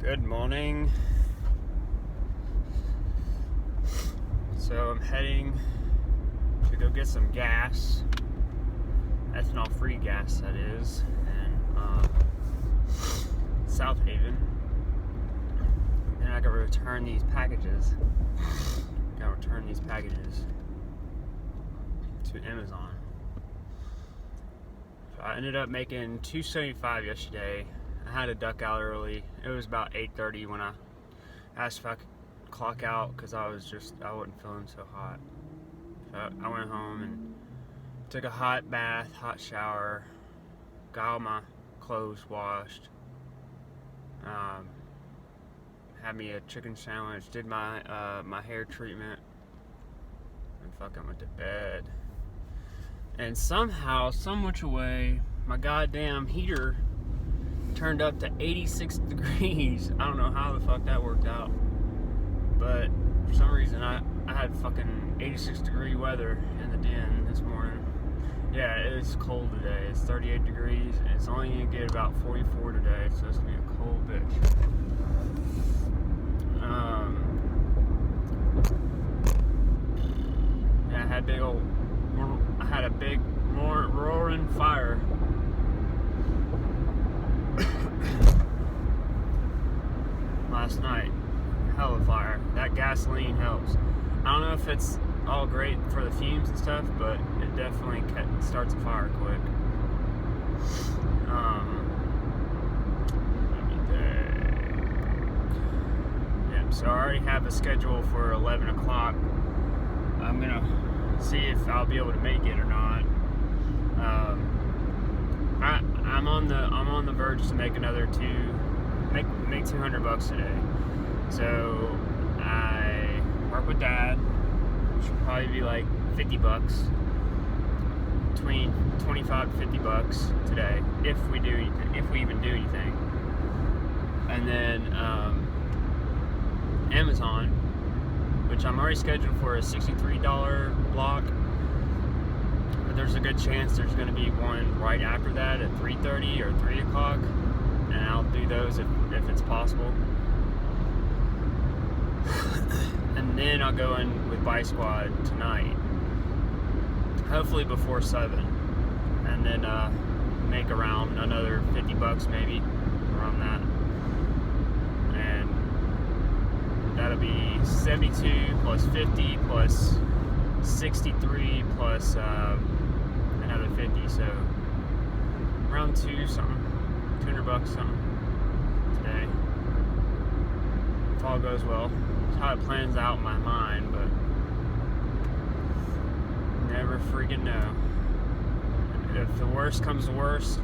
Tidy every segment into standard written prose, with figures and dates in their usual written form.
Good morning. So I'm heading to go get some gas, ethanol-free gas that is, in South Haven. And I gotta return these packages. To Amazon. So I ended up making $2.75 yesterday. I had to duck out early. It was about 8:30 when I asked if I could clock out because I wasn't feeling so hot. So I went home and took a hot bath, hot shower, got all my clothes washed, had me a chicken sandwich, did my my hair treatment, and fucking went to bed. And somehow, some which way, my goddamn heater turned up to 86 degrees. I don't know how the fuck that worked out, but for some reason I had fucking 86 degree weather in the den this morning. Yeah, it's cold today. It's 38 degrees and it's only gonna get about 44 today, so it's gonna be a cold bitch. Yeah, I had a big roaring fire. Last night, hell of a fire. That gasoline helps. I don't know if it's all great for the fumes and stuff, but it definitely starts a fire quick. Let me think. Yeah, so I already have a schedule for 11 o'clock. I'm gonna see if I'll be able to make it or not. I'm on the verge to make make $200 today. So I work with Dad, which will probably be like $50, between $25 to $50 today, if we even do anything. And then Amazon, which I'm already scheduled for a $63 block. But there's a good chance there's going to be one right after that at 3:30 or 3 o'clock, and I'll do those if it's possible. And then I'll go in with Bike Squad tonight, hopefully before 7, and then make around another $50 maybe, around that. And that'll be 72 plus 50 plus 63 plus another 50, so around $200 something today, if all goes well. That's how it plans out in my mind, but never freaking know. If the worst comes to worst,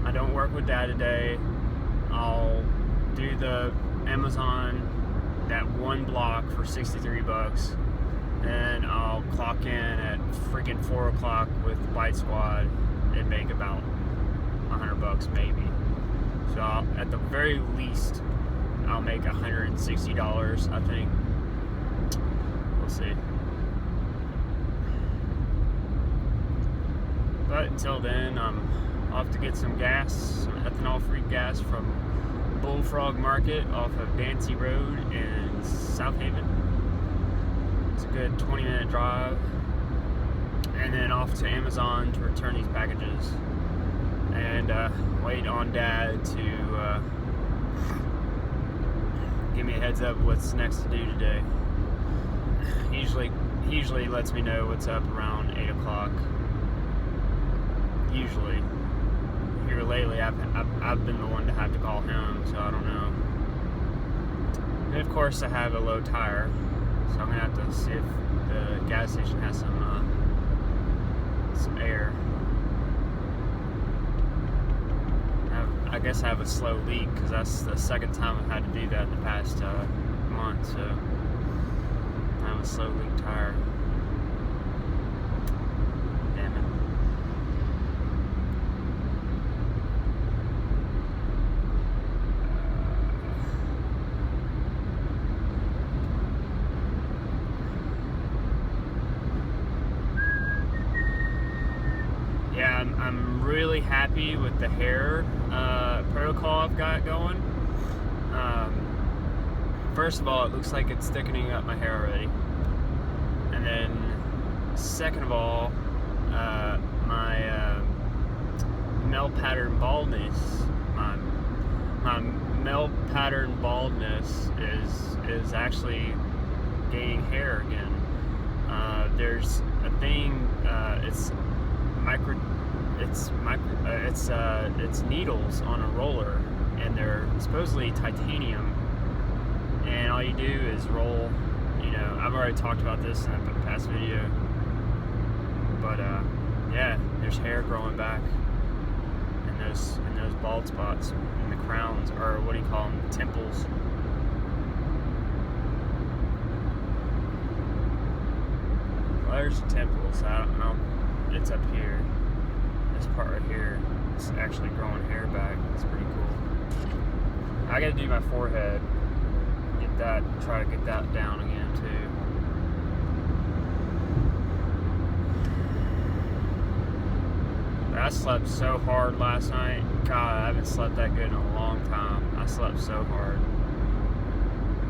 I don't work with Dad today, I'll do the Amazon, that one block for $63, and I'll clock in at freaking 4 o'clock with Bike Squad and make about $100 maybe. So at the very least, I'll make $160, I think. We'll see. But until then, I'm off to get some gas, some ethanol-free gas from Bullfrog Market off of Dancy Road in South Haven. It's a good 20-minute drive. And then off to Amazon to return these packages. And wait on Dad to give me a heads up what's next to do today. He usually lets me know what's up around 8 o'clock. Usually. Here lately, I've been the one to have to call him, so I don't know. And of course, I have a low tire, so I'm gonna have to see if the gas station has some air. I guess I have a slow leak because that's the second time I've had to do that in the past month, so I have a slow leak tire. Damn it. Yeah, I'm really happy with the hair protocol I've got going. First of all, it looks like it's thickening up my hair already. And then, second of all, my male pattern baldness, my male pattern baldness is actually gaining hair again. There's a thing. It's needles on a roller, and they're supposedly titanium. And all you do is roll. I've already talked about this in a past video, but yeah, there's hair growing back in those bald spots in the crowns, or what do you call them, temples. Well, there's the temples. I don't know. It's up here. This part right here. It's actually growing hair back. It's pretty cool. I gotta do my forehead. Try to get that down again too. But I slept so hard last night. God, I haven't slept that good in a long time. I slept so hard.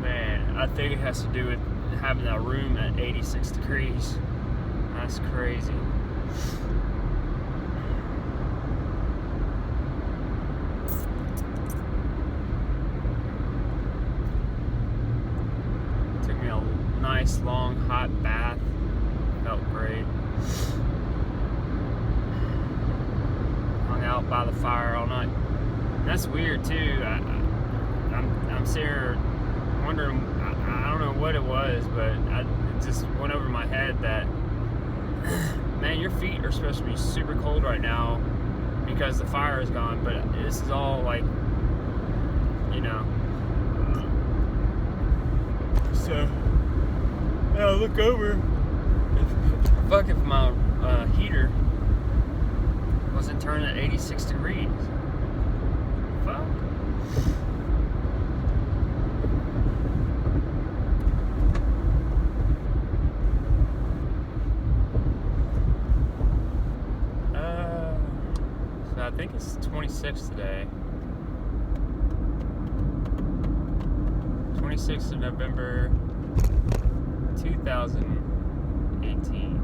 Man, I think it has to do with having that room at 86 degrees. That's crazy. Nice long hot bath, felt great. Hung out by the fire all night. And that's weird too. I'm sitting here wondering. I don't know what it was, but it just went over my head that, man, your feet are supposed to be super cold right now because the fire is gone. But this is all like, so. Yeah, look over. Fuck if my heater wasn't turning at 86 degrees. Fuck. So I think it's 26 today. 26th of November. 2018.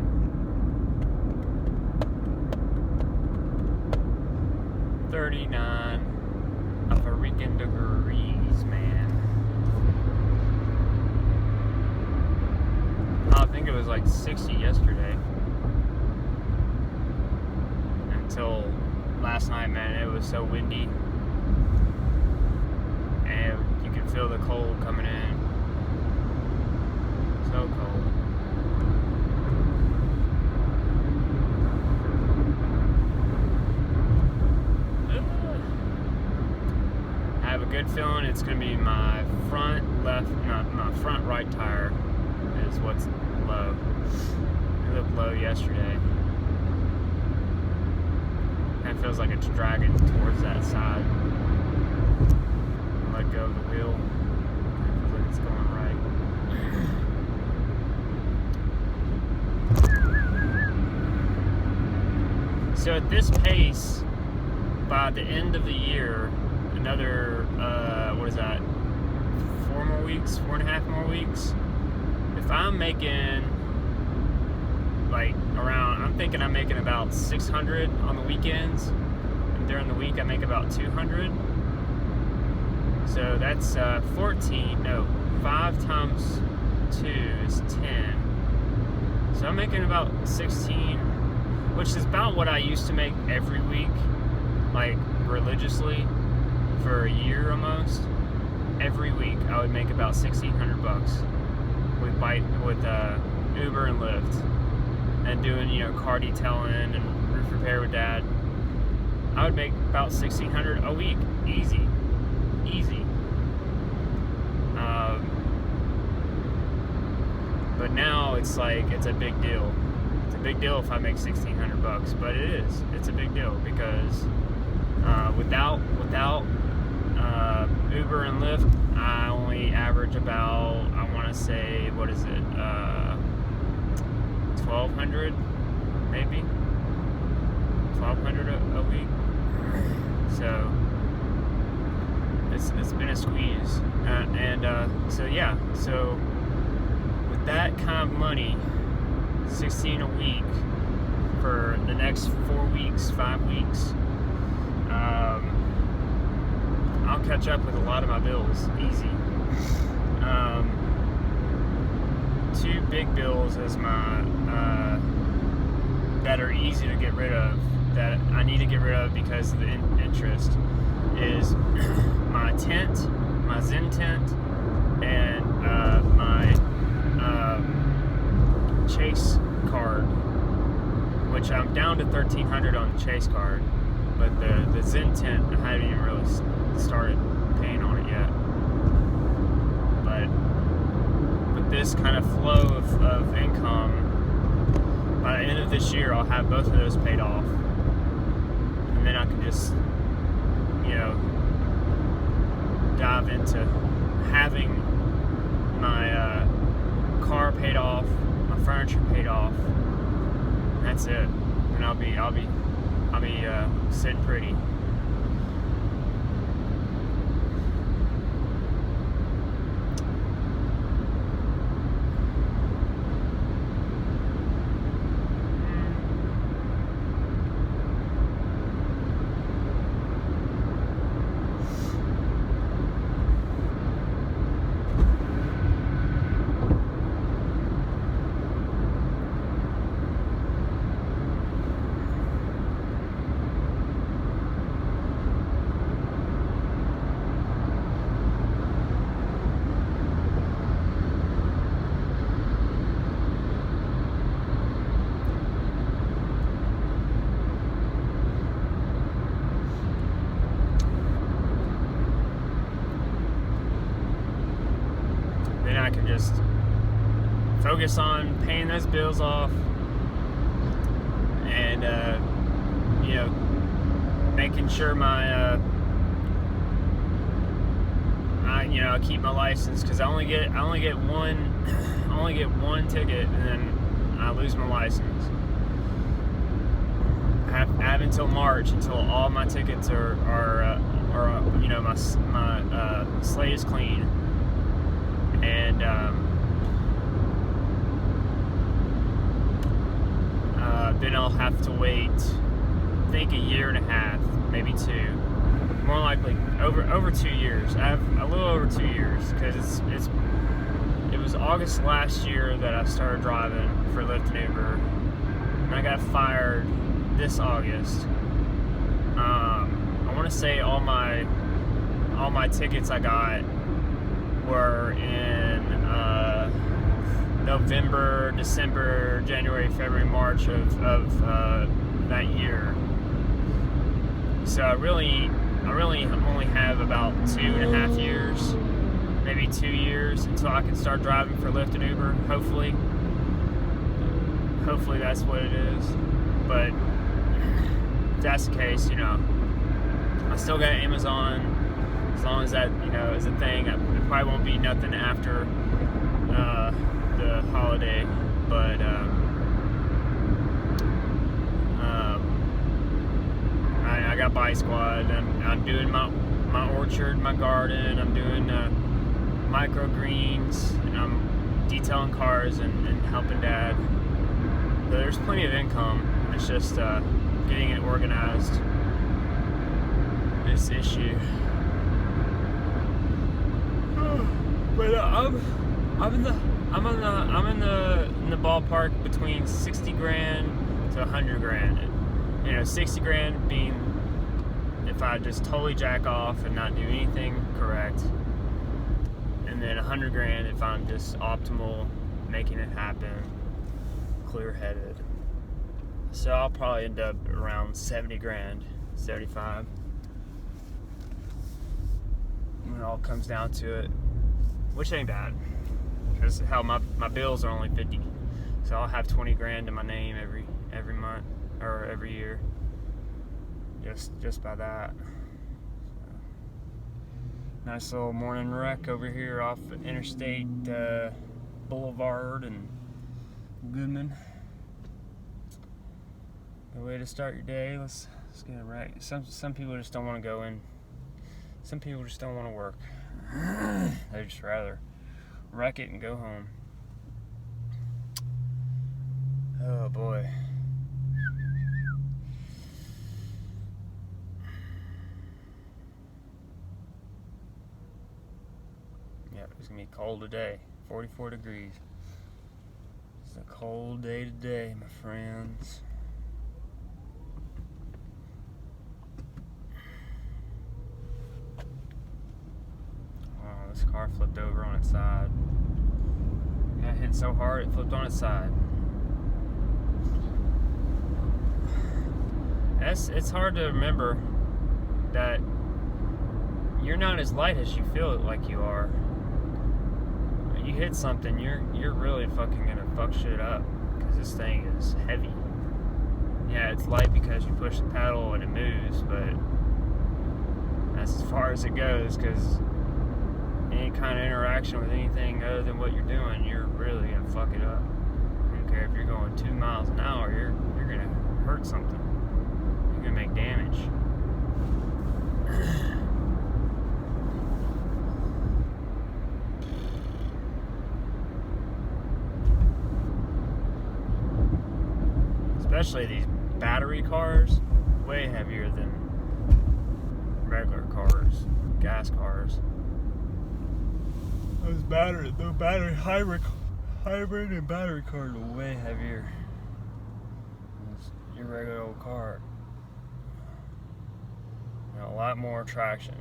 39 freaking degrees, man. I think it was like 60 yesterday. Until last night, man, it was so windy. And you could feel the cold coming in. So cold. I have a good feeling it's going to be my front right tire is what's low. It looked low yesterday. Kind of feels like it's dragging towards that side. Let go of the wheel. It feels like it's going right. So at this pace, by the end of the year, another, 4.5 more weeks, if I'm making, I'm thinking I'm making about 600 on the weekends, and during the week I make about 200, so that's 5 times 2 is 10, so I'm making about 16, which is about what I used to make every week, religiously, for a year almost. Every week I would make about $1,600 with Uber and Lyft, and doing car detailing and roof repair with Dad. I would make about $1,600 a week, easy. But now it's a big deal. It's a big deal if I make $1,600, but it is. It's a big deal because without Uber and Lyft, I only average about, I want to say, what is it, 1,200 maybe, 1,200 a week. So it's been a squeeze. So with that kind of money, 16 a week for the next 4 weeks, 5 weeks, I'll catch up with a lot of my bills easy. Two big bills as my that are easy to get rid of, that I need to get rid of because of the interest, is my tent, my Zen tent, and my Chase card, which I'm down to $1,300 on the Chase card, but the Zen tent, I haven't even really started paying on it yet. But with this kind of flow of income, by the end of this year, I'll have both of those paid off, and then I can just, dive into having my car paid off, my furniture paid off. And that's it, and I'll be sitting pretty. I can just focus on paying those bills off and making sure I keep my license, because I only get one ticket and then I lose my license. I have until March until all my tickets are my slate is clean. And then I'll have to wait, I think, a year and a half, maybe 2. More likely over 2 years. I have a little over 2 years, because it was August last year that I started driving for Lyft and Uber, and I got fired this August. I want to say all my tickets I got were in November, December, January, February, March of that year. So I really only have about 2.5 years, maybe 2 years, until I can start driving for Lyft and Uber. Hopefully that's what it is. But if that's the case, I still got Amazon. As long as that, is a thing. It probably won't be nothing after the holiday, but I got Bike Squad. I'm doing my orchard, my garden. I'm doing microgreens, and I'm detailing cars and helping Dad. So there's plenty of income. It's just getting it organized. This issue. But I'm in the ballpark between 60 grand to 100 grand. 60 grand being if I just totally jack off and not do anything correct, and then 100 grand if I'm just optimal, making it happen, clear-headed. So I'll probably end up around 70 grand, 75. When it all comes down to it. Which ain't bad, because hell, my bills are only 50, so I'll have 20 grand in my name every month or every year, just by that. So, nice little morning wreck over here off Interstate Boulevard and Goodman. Good way to start your day. Let's get it right. Some people just don't want to go in Some people just don't want to work. They'd just rather wreck it and go home. Oh boy. Yeah, it's gonna be cold today. 44 degrees. It's a cold day today, my friends. Wow, this car flipped over on its side. Got hit so hard it flipped on its side. It's hard to remember that you're not as light as you feel it like you are. When you hit something, you're really fucking gonna fuck shit up because this thing is heavy. Yeah, it's light because you push the pedal and it moves, but that's as far as it goes, because any kind of interaction with anything other than what you're doing, you're really gonna fuck it up. I don't care if you're going 2 miles an hour, you're gonna hurt something. You're gonna make damage. Especially these battery cars, way heavier than regular cars, gas cars. Those battery hybrid and battery cars are way heavier than your regular old car. And a lot more traction.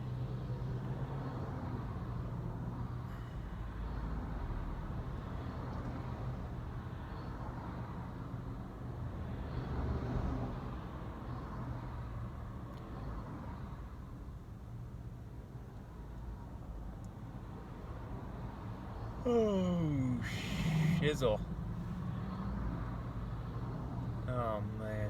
Oh, shizzle. Oh, man.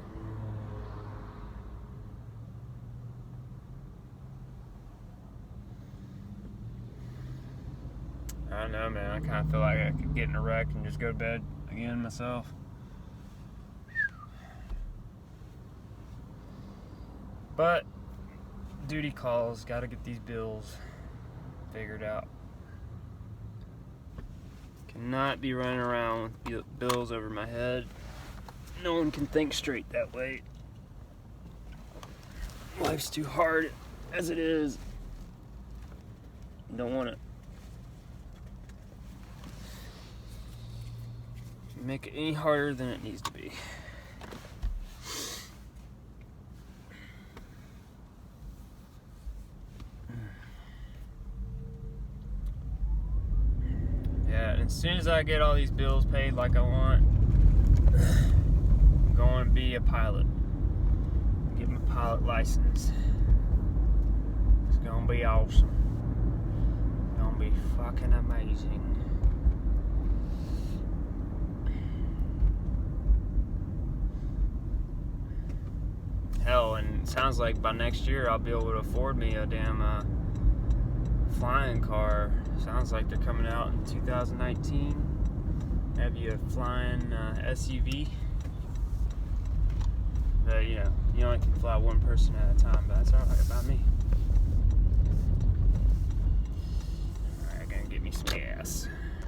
I don't know, man. I kind of feel like I could get in a wreck and just go to bed again myself. But duty calls. Got to get these bills figured out. Cannot be running around with bills over my head. No one can think straight that way. Life's too hard as it is. Don't want to make it any harder than it needs to be. As soon as I get all these bills paid like I want, I'm going to be a pilot. Get my pilot license. It's going to be awesome. It's going to be fucking amazing. Hell, and it sounds like by next year I'll be able to afford me a damn flying car. Sounds like they're coming out in 2019. Have you a flying SUV? But you know, you only can fly one person at a time, but that's alright about me. Alright, gonna get me some gas.